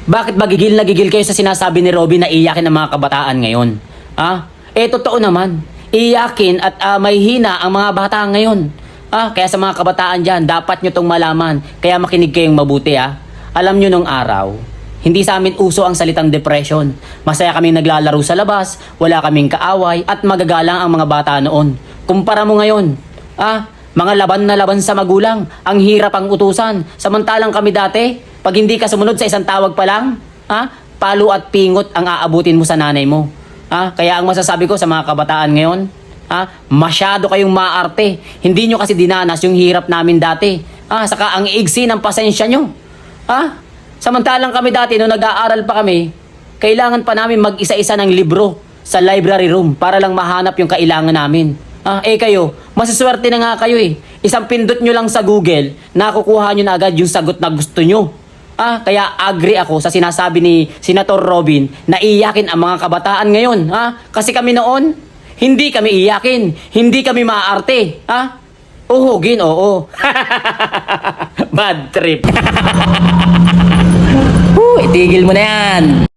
Bakit ba gigil na gigil kayo sa sinasabi ni Robin na iyakin ang mga kabataan ngayon? Totoo naman. Iyakin at may hina ang mga bata ngayon. Kaya sa mga kabataan dyan, dapat nyo tong malaman. Kaya makinig kayong mabuti. Alam nyo nung araw, hindi sa amin uso ang salitang depression. Masaya kaming naglalaro sa labas, wala kaming kaaway, at magagalang ang mga bata noon. Kumpara mo ngayon, mga laban na laban sa magulang, ang hirap ang utusan. Samantalang kami dati, pag hindi ka sumunod sa isang tawag pa lang, palo at pingot ang aabutin mo sa nanay mo. Kaya ang masasabi ko sa mga kabataan ngayon, masyado kayong maarte. Hindi nyo kasi dinanas yung hirap namin dati. Saka ang iigsi ng pasensya nyo. Samantalang kami dati, nung nag-aaral pa kami, kailangan pa namin mag-isa-isa ng libro sa library room para lang mahanap yung kailangan namin. Kayo, masaswerte na nga kayo eh. Isang pindot nyo lang sa Google, nakukuha nyo na agad yung sagot na gusto nyo. Kaya agree ako sa sinasabi ni Senator Robin na iyakin ang mga kabataan ngayon. Kasi kami noon, hindi kami iyakin, hindi kami maarte. Uhugin, oo. Bad trip. Itigil mo na yan.